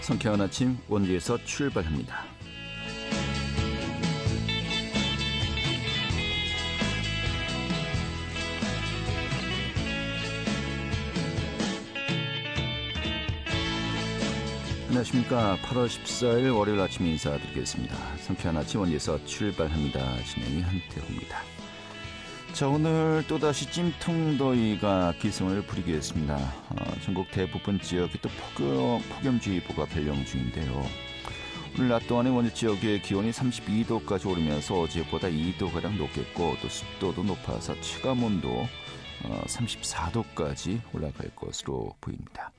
상쾌한 아침 원주에서 출발합니다. 안녕하십니까. 8월 14일 월요일 아침 인사드리겠습니다. 상쾌한 아침 원주에서 출발합니다. 진행이 한태호입니다. 자, 오늘 또다시 찜통더위가 기승을 부리겠습니다. 전국 대부분 지역에 또 폭염주의보가 발령 중인데요. 오늘 낮 동안에 원주 지역의 기온이 32도까지 오르면서 어제보다 2도가량 높겠고 또 습도도 높아서 체감온도 34도까지 올라갈 것으로 보입니다.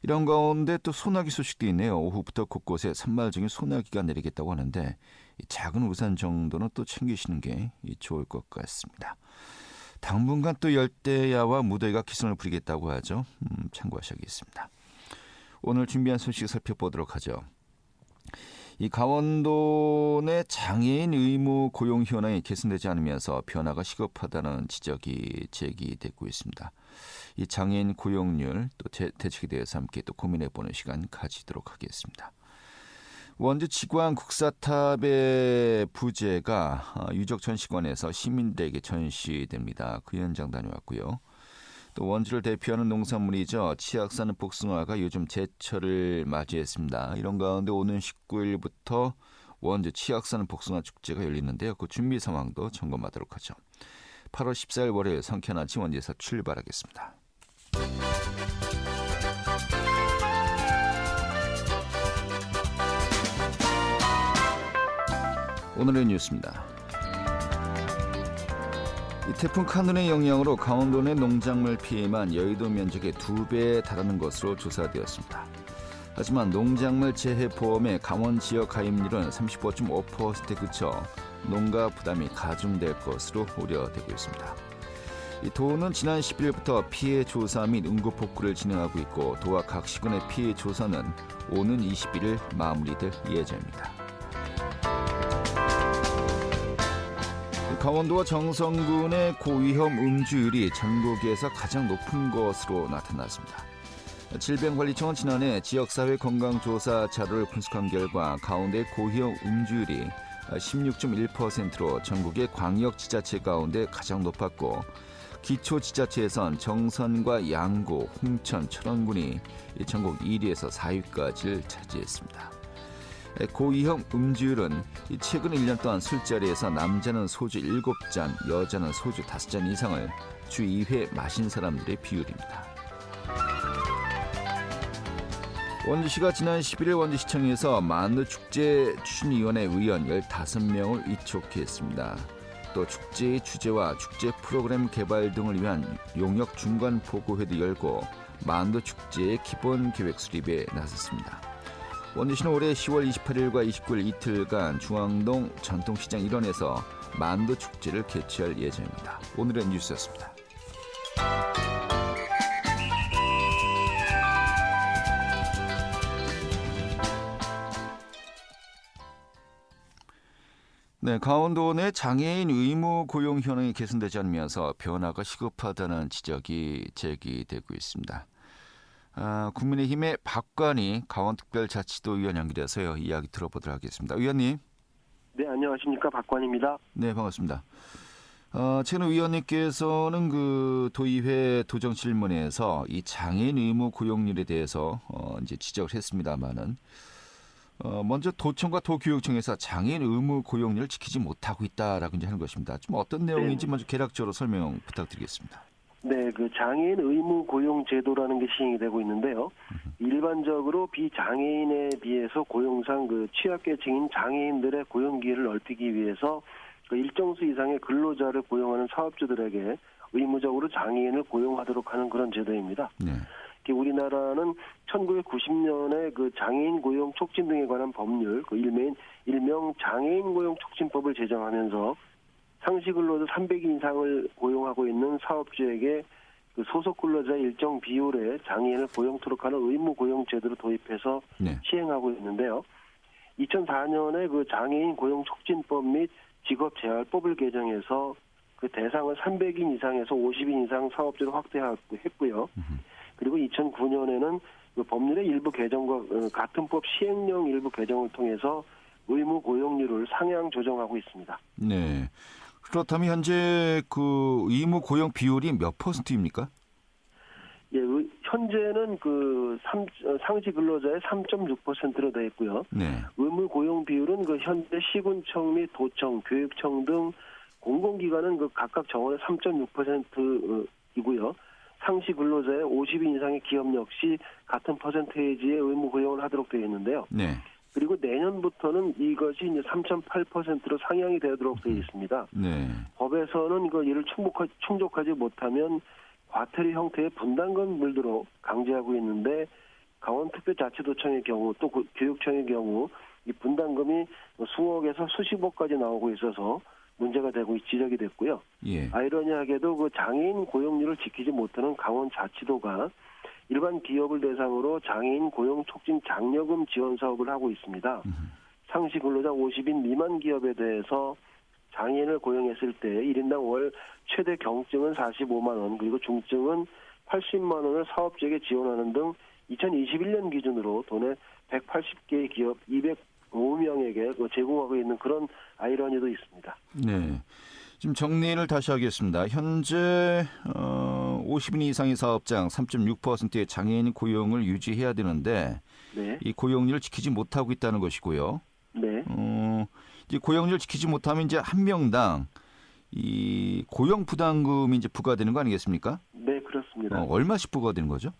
이런 가운데 또 소나기 소식도 있네요. 오후부터 곳곳에 산말중에 소나기가 내리겠다고 하는데 작은 우산 정도는 또 챙기시는 게 좋을 것 같습니다. 당분간 또 열대야와 무더위가 기승을 부리겠다고 하죠. 참고하셔야겠습니다. 오늘 준비한 소식 살펴보도록 하죠. 이 강원도 내 장애인 의무 고용 현황이 개선되지 않으면서 변화가 시급하다는 지적이 제기되고 있습니다. 이 장애인 고용률 또 대책에 대해서 함께 또 고민해보는 시간 가지도록 하겠습니다. 원주 지구항 국사탑의 부재가 유적 전시관에서 시민들에게 전시됩니다. 그 현장 다녀왔고요. 또 원주를 대표하는 농산물이죠. 치악산 복숭아가 요즘 제철을 맞이했습니다. 이런 가운데 오는 19일부터 원주 치악산 복숭아 축제가 열리는데요. 그 준비 상황도 점검하도록 하죠. 8월 14일 월요일 상쾌한 아침 원주에서 출발하겠습니다. 오늘의 뉴스입니다. 이 태풍 카눈의 영향으로 강원도 내 농작물 피해만 여의도 면적의 2배에 달하는 것으로 조사되었습니다. 하지만 농작물 재해 보험의 강원 지역 가입률은 35.5%에 그쳐 농가 부담이 가중될 것으로 우려되고 있습니다. 이 도는 지난 10일부터 피해 조사 및 응급 복구를 진행하고 있고 도와 각 시군의 피해 조사는 오는 21일 마무리될 예정입니다. 강원도와 정선군의 고위험 음주율이 전국에서 가장 높은 것으로 나타났습니다. 질병관리청은 지난해 지역사회 건강조사 자료를 분석한 결과 가운데 고위험 음주율이 16.1%로 전국의 광역지자체 가운데 가장 높았고 기초지자체에선 정선과 양구, 홍천, 철원군이 전국 1위에서 4위까지를 차지했습니다. 고위험 음주율은 최근 1년 동안 술자리에서 남자는 소주 7잔, 여자는 소주 5잔 이상을 주 2회 마신 사람들의 비율입니다. 원주시가 지난 11일 원주시청에서 만두축제 추진위원회 의원 15명을 위촉했습니다. 또 축제의 주제와 축제 프로그램 개발 등을 위한 용역 중간 보고회도 열고 만두축제의 기본 계획 수립에 나섰습니다. 원주시는 올해 10월 28일과 29일 이틀간 중앙동 전통시장 일원에서 만두축제를 개최할 예정입니다. 오늘의 뉴스였습니다. 네, 강원도 내 장애인 의무 고용 현황이 개선되지 않으면서 변화가 시급하다는 지적이 제기되고 있습니다. 국민의힘의 박관희 강원특별자치도 의원 연결해서요. 이야기 들어보도록 하겠습니다. 의원님. 네, 안녕하십니까. 박관희입니다. 네, 반갑습니다. 최근 의원님께서는 그 도의회 도정 질문에서 이 장애인 의무 고용률에 대해서 이제 지적을 했습니다만은 먼저 도청과 도교육청에서 장애인 의무 고용률을 지키지 못하고 있다라고 이제 하는 것입니다. 좀 어떤 내용인지 먼저 개략적으로 설명 부탁드리겠습니다. 네, 그 장애인 의무 고용 제도라는 게 시행이 되고 있는데요. 일반적으로 비장애인에 비해서 고용상 그 취약계층인 장애인들의 고용 기회를 넓히기 위해서 그 일정 수 이상의 근로자를 고용하는 사업주들에게 의무적으로 장애인을 고용하도록 하는 그런 제도입니다. 네. 우리나라는 1990년에 그 장애인 고용 촉진 등에 관한 법률, 그 일명 장애인 고용 촉진법을 제정하면서 상시 근로자 300인 이상을 고용하고 있는 사업주에게 그 소속 근로자의 일정 비율의 장애인을 고용토록 하는 의무 고용 제도를 도입해서 네. 시행하고 있는데요. 2004년에 그 장애인 고용 촉진법 및 직업 재활법을 개정해서 그 대상을 300인 이상에서 50인 이상 사업주로 확대했고요. 그리고 2009년에는 그 법률의 일부 개정과 같은 법 시행령 일부 개정을 통해서 의무 고용률을 상향 조정하고 있습니다. 네. 그렇다면 현재 그 의무 고용 비율이 몇 %입니까? 예, 현재는 상시 근로자의 3.6%로 되어 있고요. 네. 의무 고용 비율은 그 현재 시군청 및 도청, 교육청 등 공공기관은 그 각각 정원의 3.6%이고요. 상시 근로자의 50인 이상의 기업 역시 같은 퍼센테이지의 의무 고용을 하도록 되어 있는데요. 네. 그리고 내년부터는 이것이 이제 3.8%로 상향이 되도록 되어 있습니다. 네. 법에서는 이를 충족하지 못하면 과태료 형태의 분담금 물도록 강제하고 있는데 강원특별자치도청의 경우 또 교육청의 경우 이 분담금이 수억에서 수십억까지 나오고 있어서 문제가 되고 지적이 됐고요. 예. 아이러니하게도 그 장애인 고용률을 지키지 못하는 강원자치도가 일반 기업을 대상으로 장애인 고용 촉진 장려금 지원 사업을 하고 있습니다. 상시 근로자 50인 미만 기업에 대해서 장애인을 고용했을 때 1인당 월 최대 경증은 45만 원, 그리고 중증은 80만 원을 사업주에게 지원하는 등 2021년 기준으로 도내 180개의 기업 205명에게 제공하고 있는 그런 아이러니도 있습니다. 네. 지금 정리를 다시 하겠습니다. 현재 50인 이상의 사업장 3.6%의 장애인 고용을 유지해야 되는데 네. 이 고용률을 지키지 못하고 있다는 것이고요. 네. 이제 고용률 지키지 못하면 이제 한 명당 이 고용 부담금이 이제 부과되는 거 아니겠습니까? 네, 그렇습니다. 얼마씩 부과되는 거죠?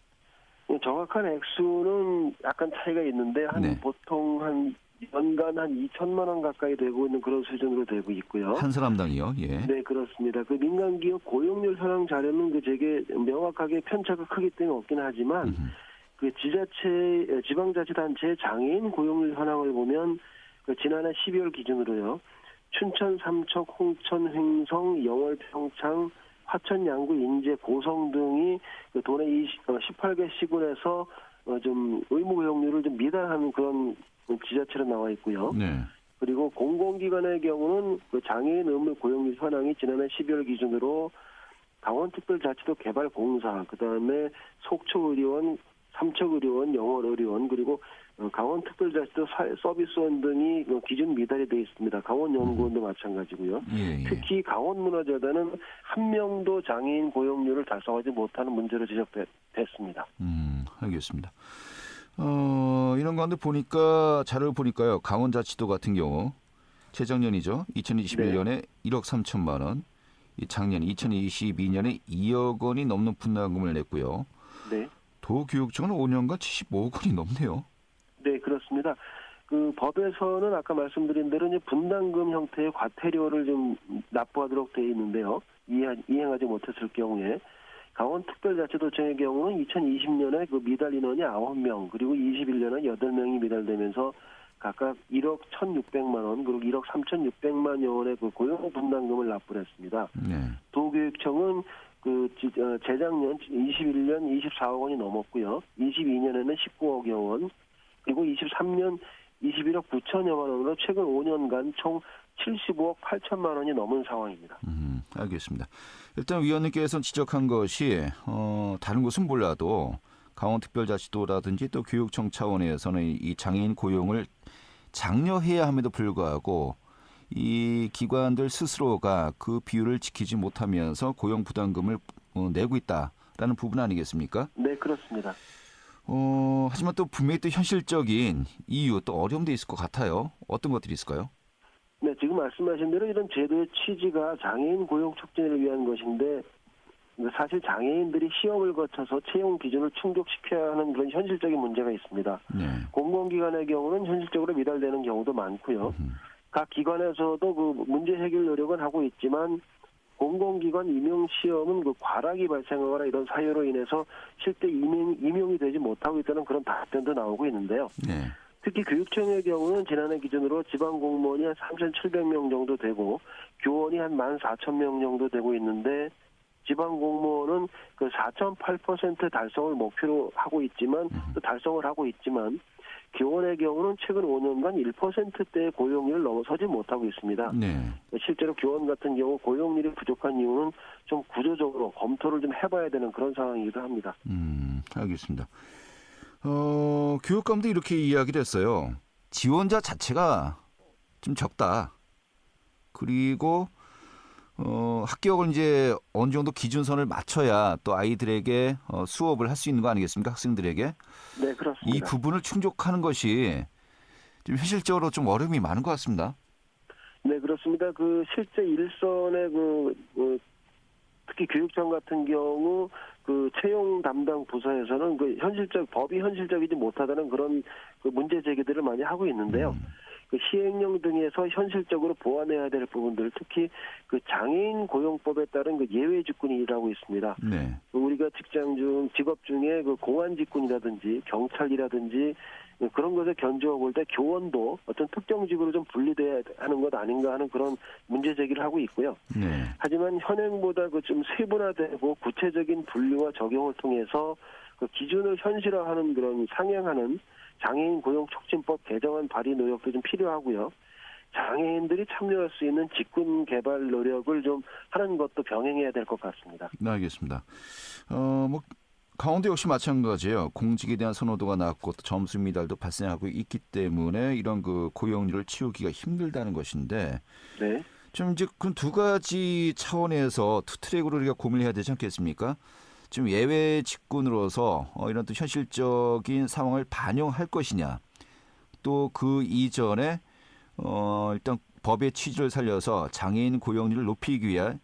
정확한 액수는 약간 차이가 있는데 네. 보통 연간 한 2천만 원 가까이 되고 있는 그런 수준으로 되고 있고요. 한 사람당이요. 예. 네, 그렇습니다. 그 민간기업 고용률 현황 자료는 되게 명확하게 편차가 크기 때문에 없긴 하지만 그 지방자치단체 장애인 고용률 현황을 보면 지난해 12월 기준으로요. 춘천, 삼척, 홍천, 횡성, 영월, 평창, 화천, 양구, 인제, 고성 등이 도내 18개 시군에서 좀 의무 고용률을 좀 미달하는 그런 지자체로 나와 있고요. 네. 그리고 공공기관의 경우는 장애인 의무 고용률 현황이 지난해 12월 기준으로 강원특별자치도 개발공사, 그다음에 속초의료원, 삼척의료원, 영월의료원, 그리고 강원특별자치도 서비스원 등이 기준 미달이 되어 있습니다. 강원연구원도 마찬가지고요. 예. 특히 강원문화재단은 한 명도 장애인 고용률을 달성하지 못하는 문제로 지적됐습니다. 알겠습니다. 이런 가운데 보니까 자료를 보니까요. 강원자치도 같은 경우 재작년이죠. 2021년에 1억 3천만 원, 작년 2022년에 2억 원이 넘는 분담금을 냈고요. 네. 도교육청은 5년간 75억 원이 넘네요. 네, 그렇습니다. 그 법에서는 아까 말씀드린 대로 이제 분담금 형태의 과태료를 좀 납부하도록 되어 있는데요. 이행하지 못했을 경우에 강원특별자치도청의 경우는 2020년에 그 미달 인원이 9명, 그리고 21년에 8명이 미달되면서 각각 1억 1,600만 원, 그리고 1억 3,600만여 원의 그 고용 분담금을 납부를 했습니다. 네. 도교육청은 재작년 21년 24억 원이 넘었고요. 22년에는 19억여 원, 그리고 23년 21억 9천여만 원으로 최근 5년간 총 75억 8천만 원이 넘은 상황입니다. 알겠습니다. 일단 위원님께서 지적한 것이 다른 곳은 몰라도 강원특별자치도라든지 또 교육청 차원에서는 이 장애인 고용을 장려해야 함에도 불구하고 이 기관들 스스로가 그 비율을 지키지 못하면서 고용 부담금을 내고 있다라는 부분 아니겠습니까? 네, 그렇습니다. 하지만 또 분명히 또 현실적인 이유 또 어려움도 있을 것 같아요. 어떤 것들이 있을까요? 네, 지금 말씀하신 대로 이런 제도의 취지가 장애인 고용 촉진을 위한 것인데 사실 장애인들이 시험을 거쳐서 채용 기준을 충족시켜야 하는 그런 현실적인 문제가 있습니다. 네. 공공기관의 경우는 현실적으로 미달되는 경우도 많고요. 각 기관에서도 그 문제 해결 노력은 하고 있지만 공공기관 임용 시험은 그 과락이 발생하거나 이런 사유로 인해서 실제 임용이 되지 못하고 있다는 그런 답변도 나오고 있는데요. 네. 특히 교육청의 경우는 지난해 기준으로 지방 공무원이 한 3,700명 정도 되고 교원이 한 14,000명 정도 되고 있는데 지방 공무원은 그 4.8% 달성을 목표로 하고 있지만 또 달성을 하고 있지만 교원의 경우는 최근 5년간 1%대의 고용률을 넘어서지 못하고 있습니다. 네. 실제로 교원 같은 경우 고용률이 부족한 이유는 좀 구조적으로 검토를 좀 해봐야 되는 그런 상황이기도 합니다. 알겠습니다. 교육감도 이렇게 이야기를 했어요. 지원자 자체가 좀 적다. 그리고 합격을 이제 어느 정도 기준선을 맞춰야 또 아이들에게 수업을 할 수 있는 거 아니겠습니까? 학생들에게. 네, 그렇습니다. 이 부분을 충족하는 것이 좀 현실적으로 좀 어려움이 많은 것 같습니다. 네, 그렇습니다. 그 실제 일선의 특히 교육청 같은 경우 그 채용 담당 부서에서는 그 법이 현실적이지 못하다는 그런 그 문제 제기들을 많이 하고 있는데요. 그 시행령 등에서 현실적으로 보완해야 될 부분들, 특히 그 장애인 고용법에 따른 그 예외 직군이라고 있습니다. 네. 우리가 직업 중에 그 공안 직군이라든지 경찰이라든지 그런 것을 견주어 볼 때 교원도 어떤 특정 직으로 좀 분리돼야 하는 것 아닌가 하는 그런 문제 제기를 하고 있고요. 네. 하지만 현행보다 그 좀 세분화되고 구체적인 분류와 적용을 통해서 그 기준을 현실화하는 그런 상향하는 장애인 고용 촉진법 개정안 발의 노력도 좀 필요하고요. 장애인들이 참여할 수 있는 직군 개발 노력을 좀 하는 것도 병행해야 될 것 같습니다. 네, 알겠습니다. 강원도 역시 마찬가지예요. 공직에 대한 선호도가 낮고 또 점수 미달도 발생하고 있기 때문에 이런 그 고용률을 치우기가 힘들다는 것인데, 네. 좀 이제 그 두 가지 차원에서 투 트랙으로 우리가 고민을 해야 되지 않겠습니까? 지금 예외 직군으로서 이런 또 현실적인 상황을 반영할 것이냐, 또 그 이전에 일단 법의 취지를 살려서 장애인 고용률을 높이기 위한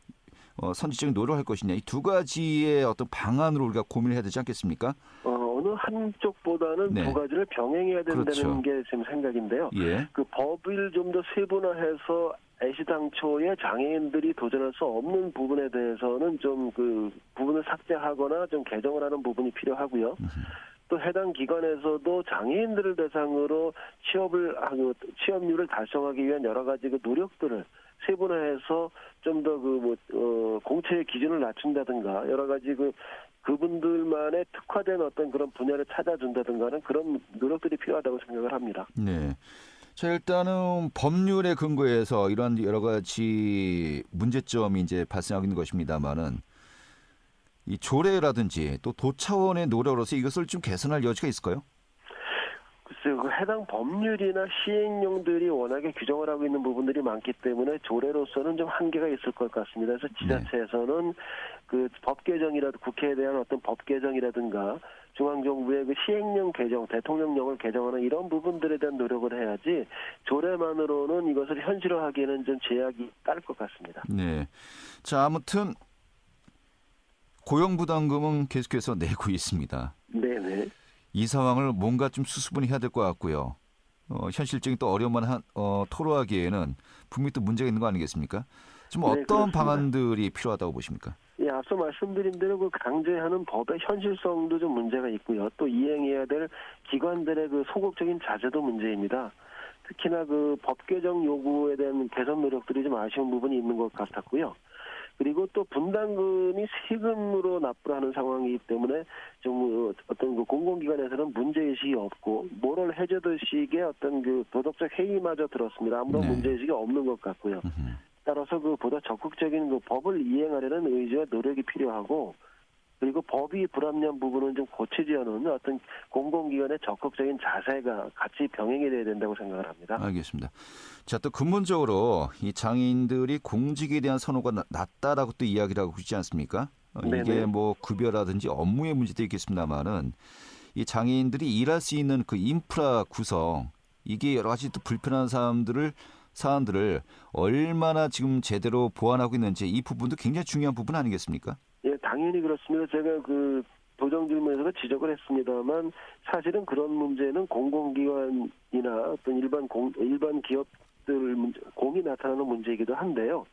선제적인 노력을 할 것이냐, 이 두 가지의 어떤 방안으로 우리가 고민을 해야 되지 않겠습니까? 어느 한쪽보다는 네. 두 가지를 병행해야 된다는 그렇죠. 게 지금 생각인데요. 예. 그 법을 좀 더 세분화해서 애시당초에 장애인들이 도전할 수 없는 부분에 대해서는 좀 그 부분을 삭제하거나 좀 개정을 하는 부분이 필요하고요. 또 해당 기관에서도 장애인들을 대상으로 취업률을 달성하기 위한 여러 가지 그 노력들을 세분화해서 좀 더 공채의 기준을 낮춘다든가 여러 가지 그분들만의 특화된 어떤 그런 분야를 찾아준다든가 하는 그런 노력들이 필요하다고 생각을 합니다. 네. 자, 일단은 법률에 근거해서 이러한 여러 가지 문제점이 이제 발생하고 있는 것입니다만은 이 조례라든지 또 도 차원의 노력으로서 이것을 좀 개선할 여지가 있을까요? 글쎄요, 그 해당 법률이나 시행령들이 워낙에 규정을 하고 있는 부분들이 많기 때문에 조례로서는 좀 한계가 있을 것 같습니다. 그래서 지자체에서는 그 법 개정이라도 국회에 대한 어떤 법 개정이라든가 중앙정부의 그 시행령 개정, 대통령령을 개정하는 이런 부분들에 대한 노력을 해야지 조례만으로는 이것을 현실화하기에는 좀 제약이 딸 것 같습니다. 네. 자, 아무튼 고용부담금은 계속해서 내고 있습니다. 네네. 이 상황을 뭔가 좀 수습은 해야 될 것 같고요. 현실적인 또 어려움만 토로하기에는 분명히 또 문제가 있는 거 아니겠습니까? 좀 네, 어떤 그렇습니다. 방안들이 필요하다고 보십니까? 예, 앞서 말씀드린 대로 그 강제하는 법의 현실성도 좀 문제가 있고요. 또 이행해야 될 기관들의 그 소극적인 자제도 문제입니다. 특히나 그 법 개정 요구에 대한 개선 노력들이 좀 아쉬운 부분이 있는 것 같았고요. 그리고 또 분담금이 세금으로 납부를 하는 상황이기 때문에 좀 어떤 그 공공기관에서는 문제의식이 없고 모럴 해저드식의 어떤 그 도덕적 해이마저 들었습니다. 아무런 문제의식이 없는 것 같고요. 따라서 그 보다 적극적인 그 법을 이행하려는 의지와 노력이 필요하고 그리고 법이 불합리한 부분은 좀 고치려는 어떤 공공기관의 적극적인 자세가 같이 병행이 돼야 된다고 생각을 합니다. 알겠습니다. 자, 또 근본적으로 이 장애인들이 공직에 대한 선호가 낮다라고 또 이야기를 하고 있지 않습니까? 이게 네네. 뭐 급여라든지 업무의 문제도 있겠습니다만은 이 장애인들이 일할 수 있는 그 인프라 구성 이게 여러 가지 또 불편한 사안들을 얼마나 지금 제대로 보완하고 있는지 이 부분도 굉장히 중요한 부분 아니겠습니까? 예, 당연히 그렇습니다. 제가 그 도정 질문에서 지적을 했습니다만 사실은 그런 문제는 공공기관이나 어떤 일반 기업들 공이 나타나는 문제이기도 한데요.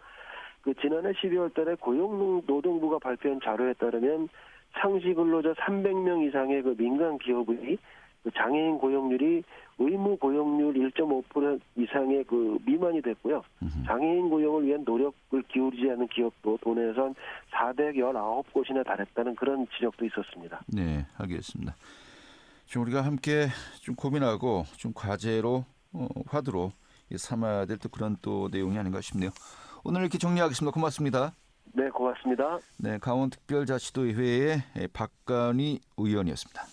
그 지난해 12월 달에 고용노동부가 발표한 자료에 따르면 상시 근로자 300명 이상의 그 민간 기업의 그 장애인 고용률이 의무 고용률 1.5% 이상의 그 미만이 됐고요. 장애인 고용을 위한 노력을 기울이지 않은 기업도 도내에서 419곳이나 달했다는 그런 지적도 있었습니다. 네, 알겠습니다. 좀 우리가 함께 좀 고민하고 좀 과제로 화두로 삼아야 될 또 그런 또 내용이 아닌가 싶네요. 오늘 이렇게 정리하겠습니다. 고맙습니다. 네, 고맙습니다. 네, 강원특별자치도의회의 박관희 의원이었습니다.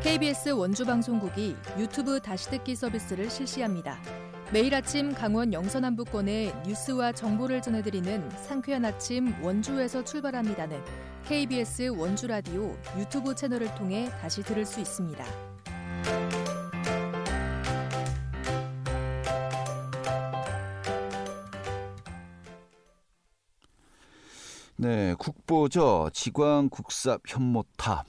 KBS 원주방송국이 유튜브 다시 듣기 서비스를 실시합니다. 매일 아침 강원 영서남부권의 뉴스와 정보를 전해드리는 상쾌한 아침 원주에서 출발합니다는 KBS 원주라디오 유튜브 채널을 통해 다시 들을 수 있습니다. 네, 국보죠. 지광국삽 현모탑.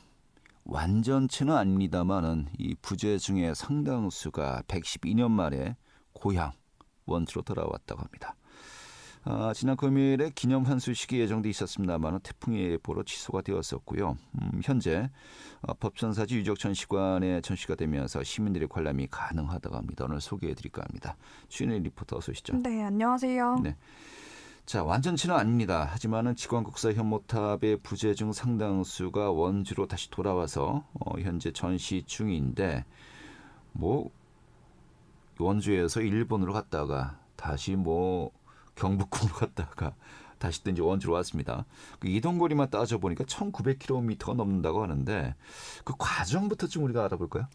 완전체는 아닙니다만은 이 부재 중에 상당수가 112년 만에 고향 원주로 돌아왔다고 합니다. 지난 금요일에 기념 환수식이 예정돼 있었습니다만 태풍 예보로 취소가 되었었고요. 현재 법천사지 유적전시관에 전시가 되면서 시민들의 관람이 가능하다고 합니다. 오늘 소개해드릴까 합니다. 주인의 리포터 어서 오시죠. 네, 안녕하세요. 네. 자, 완전치는 아닙니다. 하지만은 지광국사 현모탑의 부재 중 상당수가 원주로 다시 돌아와서 현재 전시 중인데 원주에서 일본으로 갔다가 다시 경북으로 갔다가 다시 또 이제 원주로 왔습니다. 그 이동거리만 따져보니까 1900km가 넘는다고 하는데 그 과정부터 좀 우리가 알아볼까요?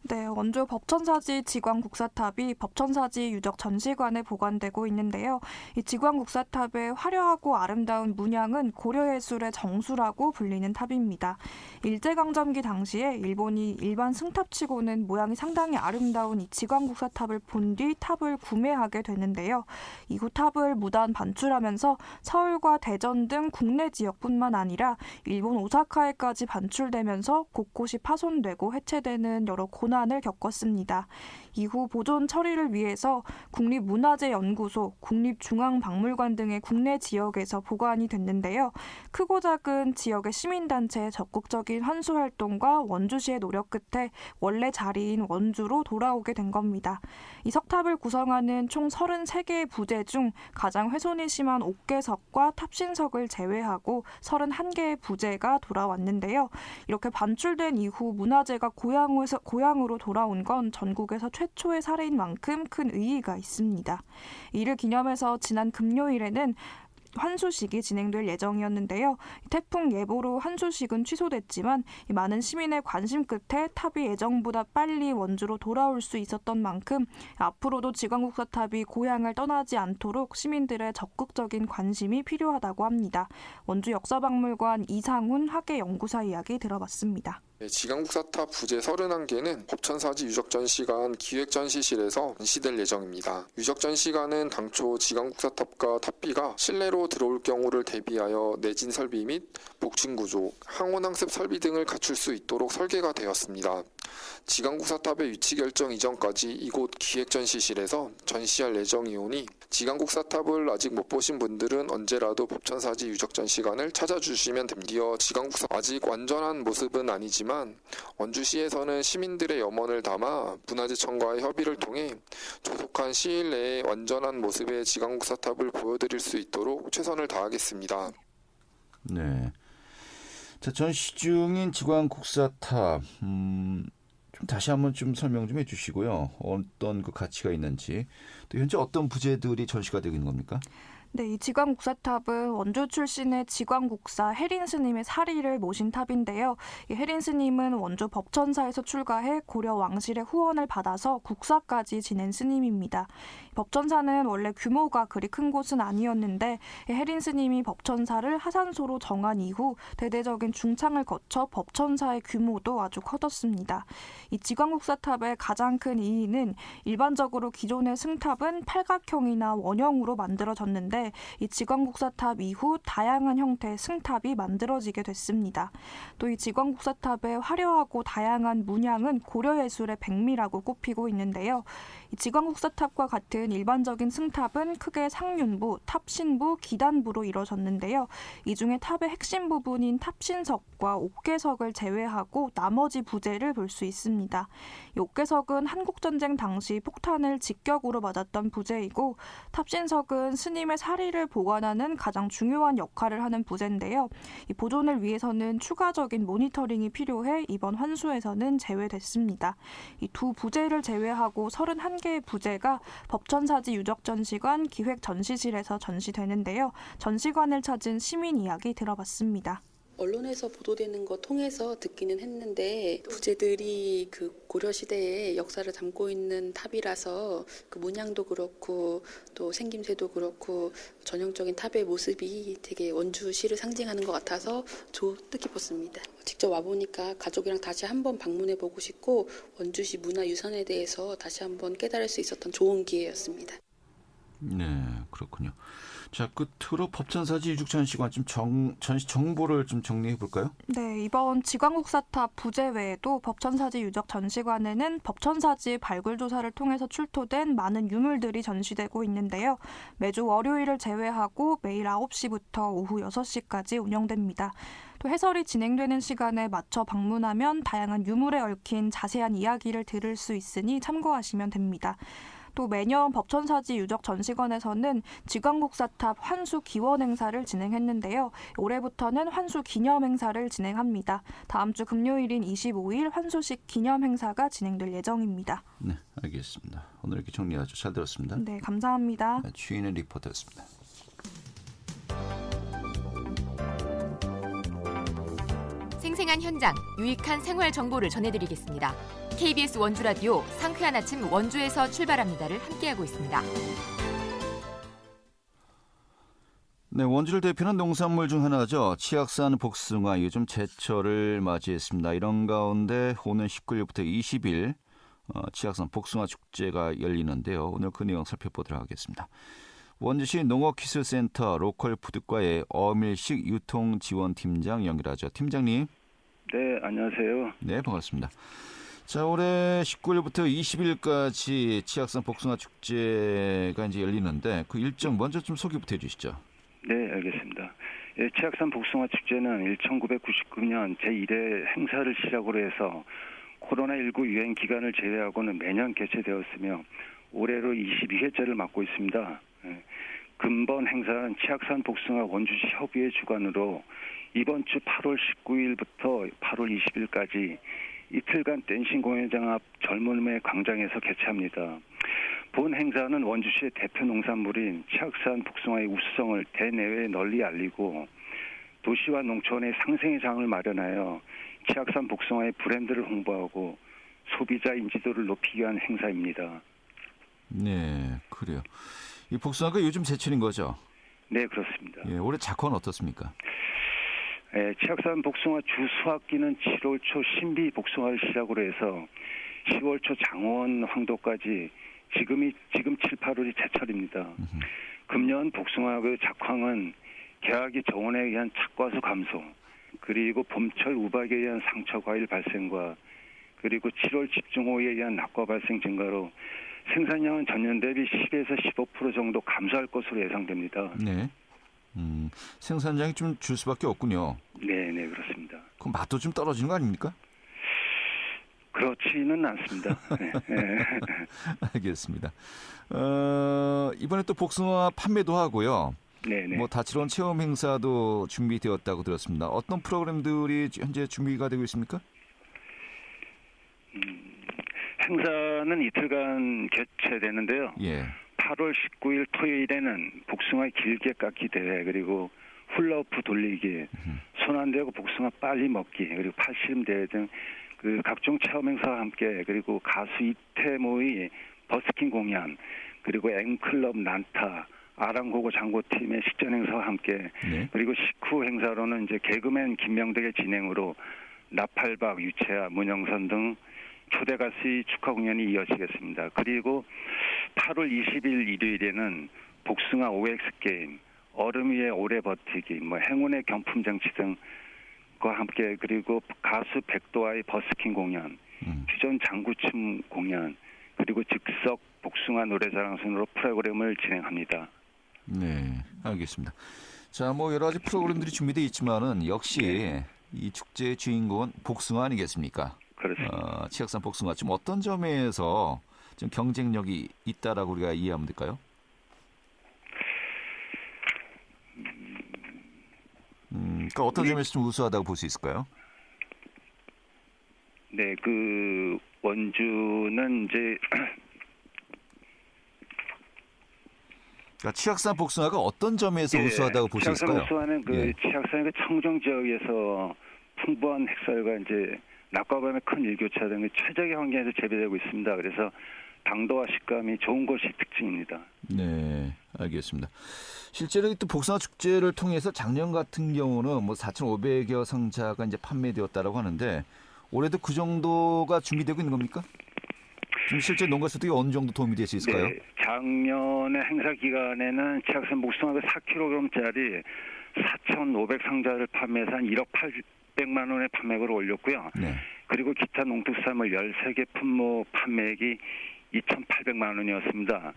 네, 원주 법천사지 지광국사탑이 법천사지 유적전시관에 보관되고 있는데요. 이 지광국사탑의 화려하고 아름다운 문양은 고려예술의 정수라고 불리는 탑입니다. 일제강점기 당시에 일본이 일반 승탑치고는 모양이 상당히 아름다운 이 지광국사탑을 본 뒤 탑을 구매하게 되는데요. 이후 탑을 무단 반출하면서 서울과 대전 등 국내 지역뿐만 아니라 일본 오사카에까지 반출되면서 곳곳이 파손되고 해체되는 여러 고난을 겪었습니다. 이후 보존 처리를 위해서 국립문화재연구소, 국립중앙박물관 등의 국내 지역에서 보관이 됐는데요. 크고 작은 지역의 시민단체의 적극적인 환수활동과 원주시의 노력 끝에 원래 자리인 원주로 돌아오게 된 겁니다. 이 석탑을 구성하는 총 33개의 부재 중 가장 훼손이 심한 옥계석과 탑신석을 제외하고 31개의 부재가 돌아왔는데요. 이렇게 반출된 이후 문화재가 고향으로 돌아온 건 전국에서 최초의 사례인 만큼 큰 의의가 있습니다. 이를 기념해서 지난 금요일에는 환수식이 진행될 예정이었는데요. 태풍 예보로 환수식은 취소됐지만 많은 시민의 관심 끝에 탑이 예정보다 빨리 원주로 돌아올 수 있었던 만큼 앞으로도 지광국사탑이 고향을 떠나지 않도록 시민들의 적극적인 관심이 필요하다고 합니다. 원주 역사박물관 이상훈 학예연구사 이야기 들어봤습니다. 지광국사탑 부재 31개는 법천사지 유적전시관 기획전시실에서 전시될 예정입니다. 유적전시관은 당초 지광국사탑과 탑비가 실내로 들어올 경우를 대비하여 내진 설비 및 복층구조, 항온항습 설비 등을 갖출 수 있도록 설계가 되었습니다. 지광국사탑의 위치 결정 이전까지 이곳 기획전시실에서 전시할 예정이오니 지광국사탑을 아직 못 보신 분들은 언제라도 법천사지 유적전시관을 찾아주시면 됩니다. 지광국사 아직 완전한 모습은 아니지만 원주시에서는 시민들의 염원을 담아 문화재청과의 협의를 통해 조속한 시일 내에 완전한 모습의 지광국사탑을 보여드릴 수 있도록 최선을 다하겠습니다. 네. 자, 전시 중인 지광국사탑 좀 다시 한번 좀 설명 좀 해주시고요. 어떤 그 가치가 있는지 또 현재 어떤 부재들이 전시가 되고 있는 겁니까? 네, 이 지광국사탑은 원주 출신의 지광국사 해린 스님의 사리를 모신 탑인데요. 이 해린 스님은 원주 법천사에서 출가해 고려 왕실의 후원을 받아서 국사까지 지낸 스님입니다. 법천사는 원래 규모가 그리 큰 곳은 아니었는데 해린 스님이 법천사를 하산소로 정한 이후 대대적인 중창을 거쳐 법천사의 규모도 아주 커졌습니다. 이 지광국사탑의 가장 큰 이의는 일반적으로 기존의 승탑은 팔각형이나 원형으로 만들어졌는데 이 지광국사탑 이후 다양한 형태의 승탑이 만들어지게 됐습니다. 또 이 지광국사탑의 화려하고 다양한 문양은 고려예술의 백미라고 꼽히고 있는데요. 이 지광국사탑과 같은 일반적인 승탑은 크게 상륜부, 탑신부, 기단부로 이루어졌는데요. 이 중에 탑의 핵심 부분인 탑신석과 옥계석을 제외하고 나머지 부재를 볼 수 있습니다. 이 옥계석은 한국전쟁 당시 폭탄을 직격으로 맞았던 부재이고 탑신석은 스님의 사리를 보관하는 가장 중요한 역할을 하는 부재인데요. 이 보존을 위해서는 추가적인 모니터링이 필요해 이번 환수에서는 제외됐습니다. 이 두 부재를 제외하고 31개의 부재가 법천사지 유적전시관 기획전시실에서 전시되는데요. 전시관을 찾은 시민 이야기 들어봤습니다. 언론에서 보도되는 거 통해서 듣기는 했는데 부재들이 그 고려시대의 역사를 담고 있는 탑이라서 그 문양도 그렇고 또 생김새도 그렇고 전형적인 탑의 모습이 되게 원주시를 상징하는 것 같아서 뜻깊었습니다. 직접 와보니까 가족이랑 다시 한번 방문해보고 싶고 원주시 문화유산에 대해서 다시 한번 깨달을 수 있었던 좋은 기회였습니다. 네, 그렇군요. 자, 끝으로 법천사지 유적전시관 전시 정보를 좀 정리해 볼까요? 네, 이번 지광국사탑 부재 외에도 법천사지 유적전시관에는 법천사지 발굴 조사를 통해서 출토된 많은 유물들이 전시되고 있는데요. 매주 월요일을 제외하고 매일 9시부터 오후 6시까지 운영됩니다. 또 해설이 진행되는 시간에 맞춰 방문하면 다양한 유물에 얽힌 자세한 이야기를 들을 수 있으니 참고하시면 됩니다. 또 매년 법천사지 유적전시관에서는 지광국사탑 환수 기원 행사를 진행했는데요. 올해부터는 환수 기념 행사를 진행합니다. 다음 주 금요일인 25일 환수식 기념 행사가 진행될 예정입니다. 네, 알겠습니다. 오늘 이렇게 정리하죠. 잘 들었습니다. 네, 감사합니다. 네, 주인의 리포터였습니다. 생생한 현장, 유익한 생활 정보를 전해드리겠습니다. KBS 원주라디오 상쾌한 아침 원주에서 출발합니다를 함께하고 있습니다. 네, 원주를 대표하는 농산물 중 하나죠. 치악산 복숭아 요즘 제철을 맞이했습니다. 이런 가운데 오는 19일부터 20일 치악산 복숭아 축제가 열리는데요. 오늘 그 내용 살펴보도록 하겠습니다. 원주시 농업기술센터 로컬푸드과의 어밀식 유통지원팀장 연결하죠. 팀장님. 네, 안녕하세요. 네, 반갑습니다. 자, 올해 19일부터 20일까지 치악산 복숭아 축제가 이제 열리는데 그 일정 먼저 좀 소개부터 해주시죠. 네, 알겠습니다. 예, 치악산 복숭아 축제는 1999년 제1회 행사를 시작으로 해서 코로나19 유행 기간을 제외하고는 매년 개최되었으며 올해로 22회째를 맡고 있습니다. 근본 행사는 치악산 복숭아 원주시 협의회 주관으로 이번 주 8월 19일부터 8월 20일까지 이틀간 댄싱 공연장 앞 젊음의 광장에서 개최합니다. 본 행사는 원주시의 대표 농산물인 치악산 복숭아의 우수성을 대내외에 널리 알리고 도시와 농촌의 상생의 장을 마련하여 치악산 복숭아의 브랜드를 홍보하고 소비자 인지도를 높이기 위한 행사입니다. 네, 그래요. 이 복숭아가 요즘 제철인 거죠? 네, 그렇습니다. 예, 올해 작황은 어떻습니까? 치악산 복숭아 주 수확기는 7월 초 신비 복숭아를 시작으로 해서 10월 초 장원 황도까지 지금 7, 8월이 제철입니다. 금년 복숭아 그 작황은 개화기 저온에 의한 착과수 감소, 그리고 봄철 우박에 의한 상처 과일 발생과 그리고 7월 집중호우에 의한 낙과 발생 증가로 생산량은 전년 대비 10에서 15% 정도 감소할 것으로 예상됩니다. 네. 생산량이 좀 줄 수밖에 없군요. 네, 그렇습니다. 그럼 맛도 좀 떨어지는 거 아닙니까? 그렇지는 않습니다. 네. 알겠습니다. 이번에 또 복숭아 판매도 하고요. 네. 뭐 다채로운 체험 행사도 준비되었다고 들었습니다. 어떤 프로그램들이 현재 준비가 되고 있습니까? 행사는 이틀간 개최되는데요. 예. 8월 19일 토요일에는 복숭아 길게 깎기 대회, 그리고 훌라후프 돌리기, 손 안 대고 복숭아 빨리 먹기, 그리고 팔씨름 대회 등 그 각종 체험 행사와 함께, 그리고 가수 이태모의 버스킹 공연, 그리고 M클럽 난타, 아랑고고 장고팀의 식전 행사와 함께, 네. 그리고 식후 행사로는 이제 개그맨 김명덕의 진행으로 나팔박, 유채아, 문영선 등 초대 가수의 축하 공연이 이어지겠습니다. 그리고 8월 20일 일요일에는 복숭아 OX 게임, 얼음 위에 오래 버티기, 행운의 경품 장치 등과 함께, 그리고 가수 백도와의 버스킹 공연, 퓨전 장구춤 공연, 그리고 즉석 복숭아 노래자랑 순으로 프로그램을 진행합니다. 네, 알겠습니다. 자, 뭐 여러 가지 프로그램들이 준비되어 있지만은 역시 네. 이 축제의 주인공은 복숭아 아니겠습니까? 그렇습니다. 치악산 복숭아 좀 어떤 점에서 좀 경쟁력이 있다라고 우리가 이해하면 될까요? 그러니까 어떤 점에서 좀 우수하다고 볼 수 있을까요? 네, 그 원주는 이제 그러니까 치악산 복숭아가 어떤 점에서 우수하다고 볼 수 치악산 있을까요? 복숭아는 그 예. 치악산의 그 청정 지역에서 풍부한 핵살과 이제 낮과 밤의 큰 일교차 등의 최적의 환경에서 재배되고 있습니다. 그래서 당도와 식감이 좋은 것이 특징입니다. 네, 알겠습니다. 실제로 또 복숭아 축제를 통해서 작년 같은 경우는 뭐 4,500여 상자가 이제 판매되었다라고 하는데 올해도 그 정도가 준비되고 있는 겁니까? 지금 실제 농가 소득이 어느 정도 도움이 될 수 있을까요? 네, 작년에 행사 기간에는 치악산 복숭아가 4kg짜리 4,500상자를 판매해서 한 1억 800만 원의 판매액을 올렸고요. 네. 그리고 기타 농특산물 13개 품목 판매액이 2,800만 원이었습니다.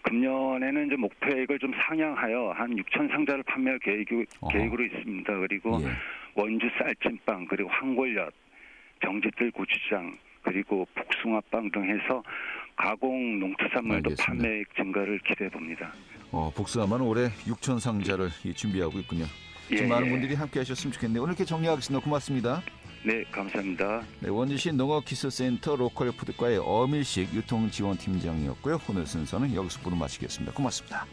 금년에는 이제 목표액을 좀 상향하여 한 6,000상자를 판매할 계획으로 있습니다. 그리고 예. 원주 쌀찐빵, 그리고 황골엿, 정지들 고추장, 그리고 복숭아빵 등 해서 가공 농특산물도 알겠습니다. 판매액 증가를 기대해 봅니다. 복숭아만 올해 6,000상자를 준비하고 있군요. 좀 예, 많은 예. 분들이 함께 하셨으면 좋겠네요. 오늘 이렇게 정리하겠습니다. 고맙습니다. 네, 감사합니다. 네, 원주시 농업기술센터 로컬 푸드과의 어밀식 유통지원팀장이었고요. 오늘 순서는 여기서 모두 마치겠습니다. 고맙습니다.